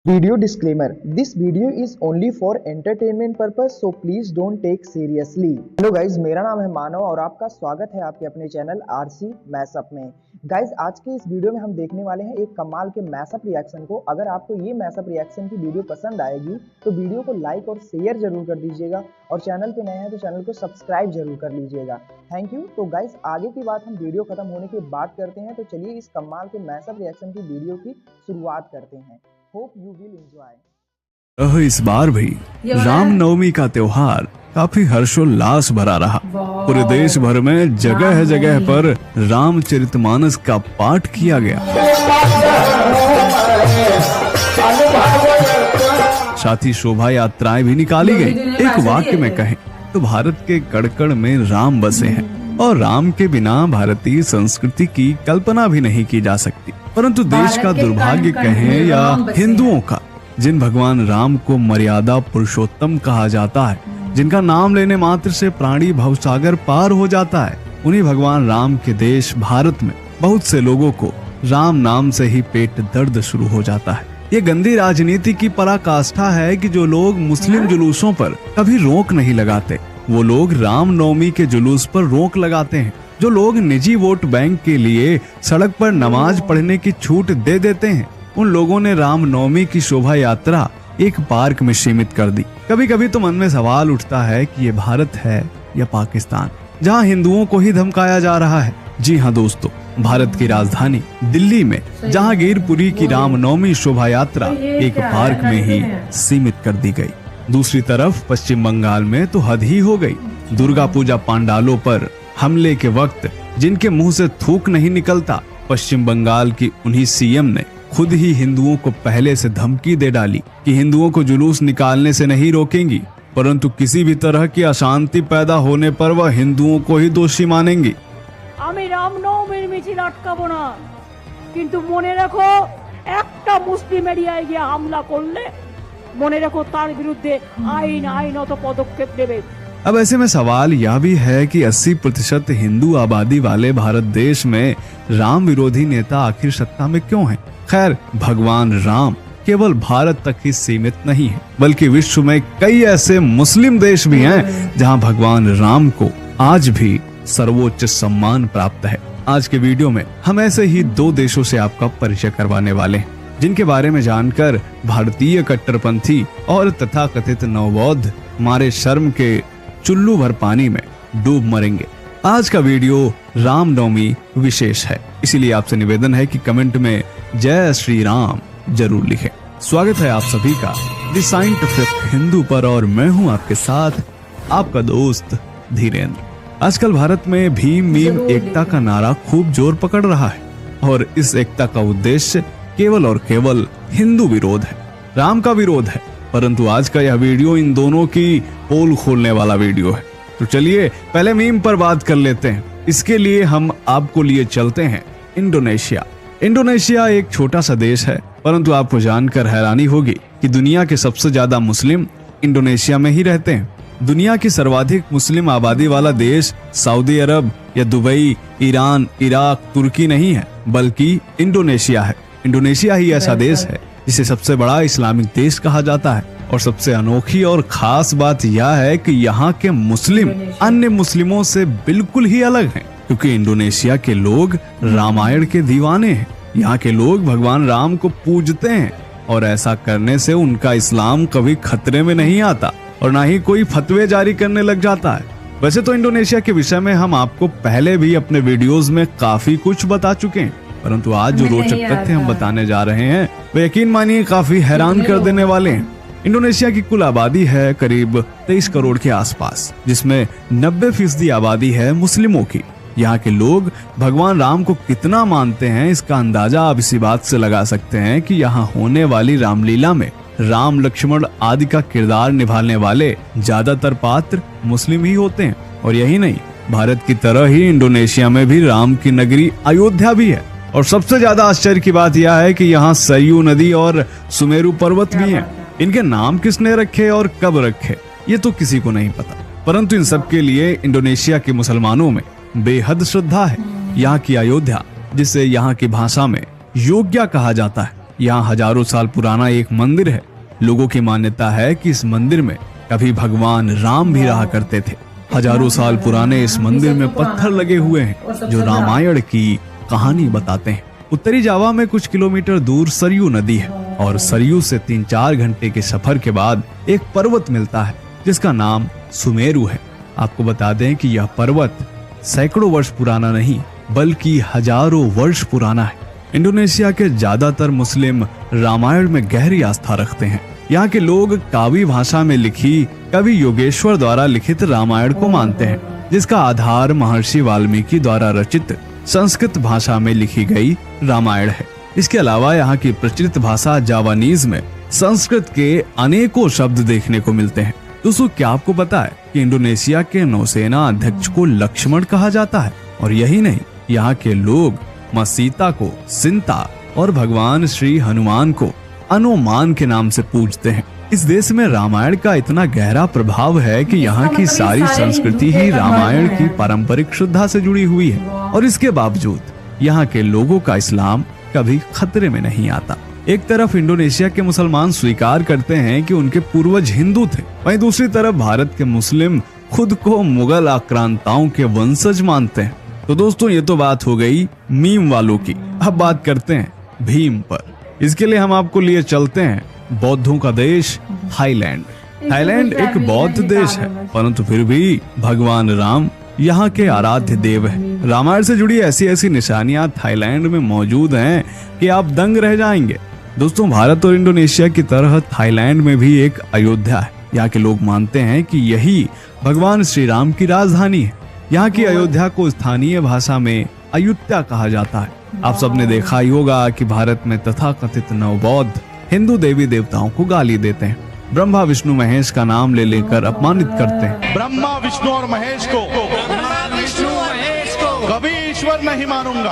Video disclaimer: This video is only for entertainment purpose, so please don't take seriously. Hello guys, मेरा नाम है मानव और आपका स्वागत है आपके अपने चैनल आरसी मैशअप में। गाइज, आज के इस वीडियो में हम देखने वाले हैं एक कमाल के मैशअप रिएक्शन को। अगर आपको ये मैशअप रिएक्शन की वीडियो पसंद आएगी तो वीडियो को लाइक और शेयर जरूर कर दीजिएगा और चैनल पे नए हैं तो चैनल को सब्सक्राइब जरूर कर लीजिएगा। Thank you. तो गाइज, आगे की बात हम वीडियो खत्म होने के बाद करते हैं, तो चलिए इस कमाल के मैशअप रिएक्शन की वीडियो की शुरुआत करते हैं। Hope you will enjoy. इस बार भी रामनवमी का त्योहार काफी हर्षोल्लास भरा रहा। पूरे देश भर में जगह जगह पर रामचरितमानस का पाठ किया गया। साथ ही शोभा यात्राएं भी निकाली गई। एक वाक्य में कहें तो भारत के कड़-कड़ में राम बसे हैं और राम के बिना भारतीय संस्कृति की कल्पना भी नहीं की जा सकती। परंतु देश का दुर्भाग्य कहें या हिंदुओं का, जिन भगवान राम को मर्यादा पुरुषोत्तम कहा जाता है, जिनका नाम लेने मात्र से प्राणी भवसागर पार हो जाता है, उन्हीं भगवान राम के देश भारत में बहुत से लोगों को राम नाम से ही पेट दर्द शुरू हो जाता है। ये गंदी राजनीति की पराकाष्ठा है कि जो लोग मुस्लिम जुलूसों पर कभी रोक नहीं लगाते, वो लोग रामनवमी के जुलूस पर रोक लगाते हैं। जो लोग निजी वोट बैंक के लिए सड़क पर नमाज पढ़ने की छूट दे देते हैं, उन लोगों ने रामनवमी की शोभा यात्रा एक पार्क में सीमित कर दी। कभी कभी तो मन में सवाल उठता है कि ये भारत है या पाकिस्तान, जहां हिंदुओं को ही धमकाया जा रहा है। जी हाँ दोस्तों, भारत की राजधानी दिल्ली में जहांगीरपुरी की रामनवमी शोभा यात्रा एक पार्क में ही सीमित कर दी गई। दूसरी तरफ पश्चिम बंगाल में तो हद ही हो गई। दुर्गा पूजा पंडालों पर हमले के वक्त जिनके मुंह से थूक नहीं निकलता, पश्चिम बंगाल की उन्हीं सीएम ने खुद ही हिंदुओं को पहले से धमकी दे डाली कि हिंदुओं को जुलूस निकालने से नहीं रोकेंगी, परंतु किसी भी तरह की अशांति पैदा होने पर वह हिंदुओं को ही दोषी मानेंगी। আমি রামনবমীর মিছিল আটকাবো না, কিন্তু মনে রাখো একটা মুসলিম এরিয়ায় গিয়ে হামলা করলে মনে রাখো তার বিরুদ্ধে আইনত পদক্ষেপ নেবে। अब ऐसे में सवाल यह भी है कि 80% हिंदू आबादी वाले भारत देश में राम विरोधी नेता आखिर सत्ता में क्यों हैं? खैर, भगवान राम केवल भारत तक ही सीमित नहीं है, बल्कि विश्व में कई ऐसे मुस्लिम देश भी हैं जहां भगवान राम को आज भी सर्वोच्च सम्मान प्राप्त है। आज के वीडियो में हम ऐसे ही दो देशों से आपका परिचय करवाने वाले हैं, जिनके बारे में जानकर भारतीय कट्टरपंथी और तथाकथित नवबौद्ध मारे शर्म के चुल्लू भर पानी में डूब मरेंगे। आज का वीडियो रामनवमी विशेष है, इसीलिए आपसे निवेदन है कि कमेंट में जय श्री राम जरूर लिखें। स्वागत है आप सभी का द साइंटिफिक हिंदू पर और मैं हूं आपके साथ आपका दोस्त धीरेन्द्र। आजकल भारत में भीम मीम एकता का नारा खूब जोर पकड़ रहा है और इस एकता का उद्देश्य केवल और केवल हिंदू विरोध है, राम का विरोध है। परंतु आज का यह वीडियो इन दोनों की पोल खोलने वाला वीडियो है। तो चलिए पहले मीम पर बात कर लेते हैं। इसके लिए हम आपको लिए चलते हैं इंडोनेशिया। इंडोनेशिया एक छोटा सा देश है, परंतु आपको जानकर हैरानी होगी कि दुनिया के सबसे ज्यादा मुस्लिम इंडोनेशिया में ही रहते हैं। दुनिया की सर्वाधिक मुस्लिम आबादी वाला देश सऊदी अरब या दुबई, ईरान, इराक, तुर्की नहीं है, बल्कि इंडोनेशिया है। इंडोनेशिया ही ऐसा देश है जिसे सबसे बड़ा इस्लामिक देश कहा जाता है और सबसे अनोखी और खास बात यह है कि यहाँ के मुस्लिम अन्य मुस्लिमों से बिल्कुल ही अलग हैं, क्योंकि इंडोनेशिया के लोग रामायण के दीवाने हैं। यहाँ के लोग भगवान राम को पूजते हैं और ऐसा करने से उनका इस्लाम कभी खतरे में नहीं आता और ना ही कोई फतवे जारी करने लग जाता है। वैसे तो इंडोनेशिया के विषय में हम आपको पहले भी अपने वीडियोस में काफी कुछ बता चुके हैं, परंतु आज जो रोचक तथ्य हम बताने जा रहे हैं वे यकीन मानिए काफी हैरान कर देने वाले हैं। इंडोनेशिया की कुल आबादी है करीब 23 करोड़ के आसपास, जिसमें 90% आबादी है मुस्लिमों की। यहाँ के लोग भगवान राम को कितना मानते हैं, इसका अंदाजा आप इसी बात से लगा सकते हैं कि यहाँ होने वाली रामलीला में राम, लक्ष्मण आदि का किरदार निभाने वाले ज्यादातर पात्र मुस्लिम ही होते हैं। और यही नहीं, भारत की तरह ही इंडोनेशिया में भी राम की नगरी अयोध्या भी है। और सबसे ज्यादा आश्चर्य की बात यह है कि यहाँ सरयू नदी और सुमेरु पर्वत भी हैं। इनके नाम किसने रखे और कब रखे ये तो किसी को नहीं पता, परंतु इन सब के लिए इंडोनेशिया के मुसलमानों में बेहद श्रद्धा है। यहाँ की अयोध्या, जिसे यहाँ की भाषा में योग्या कहा जाता है, यहाँ हजारों साल पुराना एक मंदिर है। लोगों की मान्यता है कि इस मंदिर में कभी भगवान राम भी रहा करते थे। हजारों साल पुराने इस मंदिर में पत्थर लगे हुए हैं जो रामायण की कहानी बताते हैं। उत्तरी जावा में कुछ किलोमीटर दूर सरयू नदी है और सरयू से 3-4 घंटे के सफर के बाद एक पर्वत मिलता है जिसका नाम सुमेरु है। आपको बता दें कि यह पर्वत सैकड़ों वर्ष पुराना नहीं बल्कि हजारों वर्ष पुराना है। इंडोनेशिया के ज्यादातर मुस्लिम रामायण में गहरी आस्था रखते हैं। यहाँ के लोग कावी भाषा में लिखी कवि योगेश्वर द्वारा लिखित रामायण को मानते हैं, जिसका आधार महर्षि वाल्मीकि द्वारा रचित संस्कृत भाषा में लिखी गई रामायण है। इसके अलावा यहाँ की प्रचलित भाषा जावानीज में संस्कृत के अनेकों शब्द देखने को मिलते हैं। दोस्तों, क्या आपको पता है कि इंडोनेशिया के नौसेना अध्यक्ष को लक्ष्मण कहा जाता है? और यही नहीं, यहाँ के लोग माँ सीता को सिंता और भगवान श्री हनुमान को अनुमान के नाम से पूजते हैं। इस देश में रामायण का इतना गहरा प्रभाव है कि यहाँ की सारी संस्कृति ही रामायण की पारंपरिक श्रद्धा से जुड़ी हुई है और इसके बावजूद यहाँ के लोगों का इस्लाम कभी खतरे में नहीं आता। एक तरफ इंडोनेशिया के मुसलमान स्वीकार करते हैं कि उनके पूर्वज हिंदू थे, वहीं दूसरी तरफ भारत के मुस्लिम खुद को मुगल आक्रांताओं के वंशज मानते हैं। तो दोस्तों, ये तो बात हो गई मीम वालों की। अब बात करते हैं भीम पर। इसके लिए हम आपको लिए चलते हैं बौद्धों का देश थाईलैंड। थाईलैंड एक बौद्ध देश है, परंतु फिर भी भगवान राम यहाँ के आराध्य देव है। रामायण से जुड़ी ऐसी ऐसी निशानियां थाईलैंड में मौजूद हैं कि आप दंग रह जाएंगे। दोस्तों, भारत और इंडोनेशिया की तरह थाईलैंड में भी एक अयोध्या है। यहाँ के लोग मानते हैं कि यही भगवान श्री राम की राजधानी है। यहाँ की अयोध्या को स्थानीय भाषा में अयुत्या कहा जाता है। आप सबने देखा ही होगा कि भारत में तथाकथित नवबौद्ध हिंदू देवी देवताओं को गाली देते हैं, ब्रह्मा विष्णु महेश का नाम ले लेकर अपमानित करते हैं। ब्रह्मा विष्णु और महेश को कभी ईश्वर नहीं मानूंगा,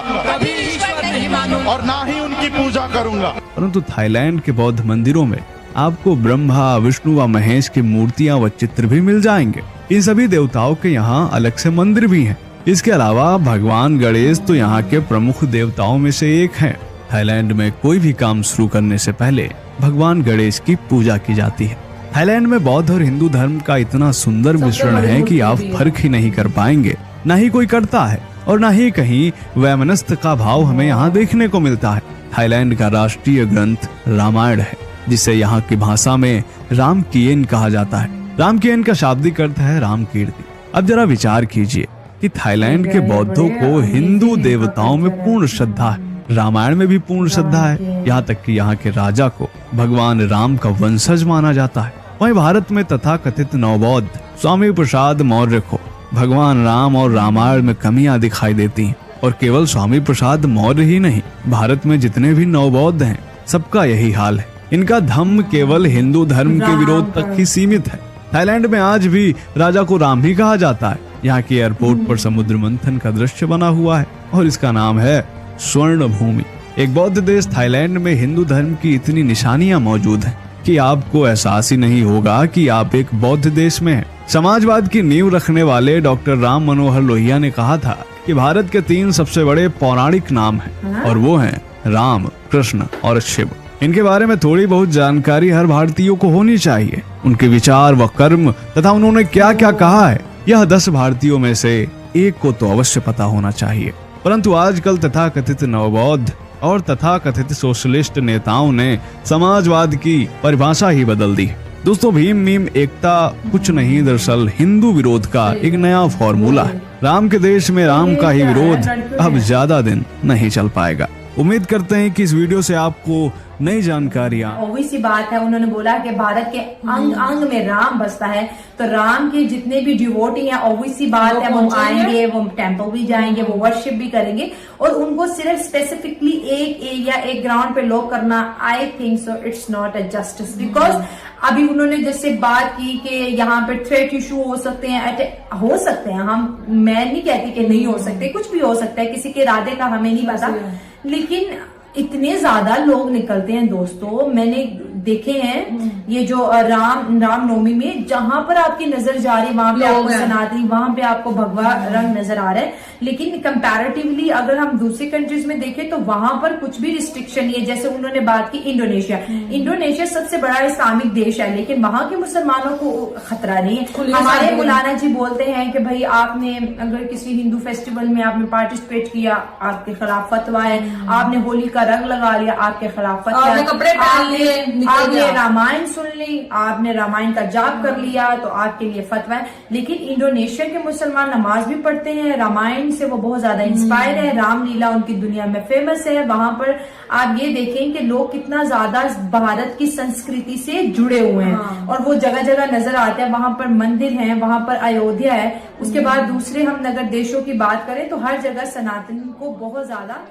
और ना ही उनकी पूजा करूंगा। परंतु थाईलैंड के बौद्ध मंदिरों में आपको ब्रह्मा विष्णु व महेश की मूर्तियां व चित्र भी मिल जाएंगे। इन सभी देवताओं के यहाँ अलग से मंदिर भी हैं। इसके अलावा भगवान गणेश तो यहाँ के प्रमुख देवताओं में से एक हैं। थाईलैंड में कोई भी काम शुरू करने से पहले भगवान गणेश की पूजा की जाती है। थाईलैंड में बौद्ध और हिंदू धर्म का इतना सुंदर मिश्रण है कि आप फर्क ही नहीं कर पाएंगे। न ही कोई करता है और न ही कहीं वैमनस्य का भाव हमें यहाँ देखने को मिलता है। थाईलैंड का राष्ट्रीय ग्रंथ रामायण है, जिसे यहाँ की भाषा में राम कीयन कहा जाता है। राम कीयन का शाब्दिक अर्थ है राम कीर्ति। अब जरा विचार कीजिए कि थाईलैंड के बौद्धों को हिंदू देवताओं में पूर्ण श्रद्धा है, रामायण में भी पूर्ण श्रद्धा है, यहाँ तक कि यहाँ के राजा को भगवान राम का वंशज माना जाता है। वहीं भारत में तथाकथित नवबौद्ध स्वामी प्रसाद मौर्य को भगवान राम और रामायण में कमियां दिखाई देती हैं। और केवल स्वामी प्रसाद मौर्य ही नहीं, भारत में जितने भी नवबौद्ध हैं सबका यही हाल है। इनका धम्म केवल हिंदू धर्म के विरोध तक ही सीमित है। थाईलैंड में आज भी राजा को राम भी कहा जाता है। यहाँ के एयरपोर्ट पर समुद्र मंथन का दृश्य बना हुआ है और इसका नाम है स्वर्ण भूमि। एक बौद्ध देश थाईलैंड में हिंदू धर्म की इतनी निशानियां मौजूद हैं कि आपको एहसास ही नहीं होगा कि आप एक बौद्ध देश में हैं। समाजवाद की नींव रखने वाले डॉक्टर राम मनोहर लोहिया ने कहा था कि भारत के 3 सबसे बड़े पौराणिक नाम हैं और वो हैं राम, कृष्ण और शिव। इनके बारे में थोड़ी बहुत जानकारी हर भारतीयों को होनी चाहिए। उनके विचार व कर्म तथा उन्होंने क्या क्या कहा है, यह 10 भारतीयों में से एक को तो अवश्य पता होना चाहिए। परंतु आजकल तथाकथित नवबौद्ध और तथाकथित सोशलिस्ट नेताओं ने समाजवाद की परिभाषा ही बदल दी। दोस्तों, भीम मीम एकता कुछ नहीं, दरअसल हिंदू विरोध का एक नया फॉर्मूला है। राम के देश में राम का ही विरोध अब ज्यादा दिन नहीं चल पाएगा। उम्मीद करते हैं कि इस वीडियो से आपको नई जानकारियाँ। वही सी बात है, उन्होंने बोला कि भारत के अंग अंग में राम बसता है, तो राम के जितने भी डिवोटी हैं ऑब्वियसली बात है वो आएंगे, वो टेम्पल भी जाएंगे, वो वर्शिप भी करेंगे। और उनको सिर्फ स्पेसिफिकली एक एरिया एक ग्राउंड पे लोग करना, I think so it's not a justice. Because अभी उन्होंने जैसे बात की कि यहाँ पे थ्रेट इशू हो सकते हैं, मैं नहीं कहती कि नहीं हो सकते, कुछ भी हो सकता है, किसी के इरादे का हमें नहीं पता। लेकिन इतने ज्यादा लोग निकलते हैं दोस्तों, मैंने देखे हैं ये जो रामनवमी में, जहां पर आपकी नजर जा रही वहां पे आपको सनातनी, वहां पे आपको भगवा रंग नजर आ रहा है। लेकिन कंपैरेटिवली अगर हम दूसरी कंट्रीज में देखें तो वहां पर कुछ भी रिस्ट्रिक्शन नहीं है। जैसे उन्होंने बात की इंडोनेशिया सबसे बड़ा इस्लामिक देश है, लेकिन वहां के मुसलमानों को खतरा नहीं है। हमारे मौलाना जी बोलते हैं कि भाई आपने अगर किसी हिंदू फेस्टिवल में आपने पार्टिसिपेट किया, आपके खिलाफ फतवा है। आपने होली का रंग लगा लिया, आपके खिलाफ फतवा है। आपने रामायण सुन ली, आपने रामायण का जाप कर लिया, तो आपके लिए फतवा है। लेकिन इंडोनेशिया के मुसलमान नमाज भी पढ़ते हैं, रामायण से वो बहुत ज्यादा इंस्पायर है, रामलीला उनकी दुनिया में फेमस है। वहां पर आप ये देखें कि लोग कितना ज्यादा भारत की संस्कृति से जुड़े हुए हैं और वो जगह जगह नजर आते हैं। वहां पर मंदिर है, वहां पर अयोध्या है। उसके बाद दूसरे हम अगर देशों की बात करें तो हर जगह सनातन को बहुत ज्यादा।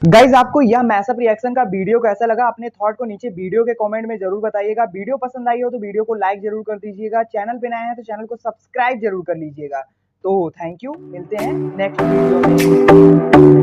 गाइज आपको यह मैसअप रिएक्शन का वीडियो कैसा लगा, अपने थॉट को नीचे वीडियो के कमेंट में जरूर बताइएगा। वीडियो पसंद आई हो तो वीडियो को लाइक जरूर कर दीजिएगा। चैनल पे नए हैं तो चैनल को सब्सक्राइब जरूर कर लीजिएगा। तो थैंक यू, मिलते हैं नेक्स्ट वीडियो में।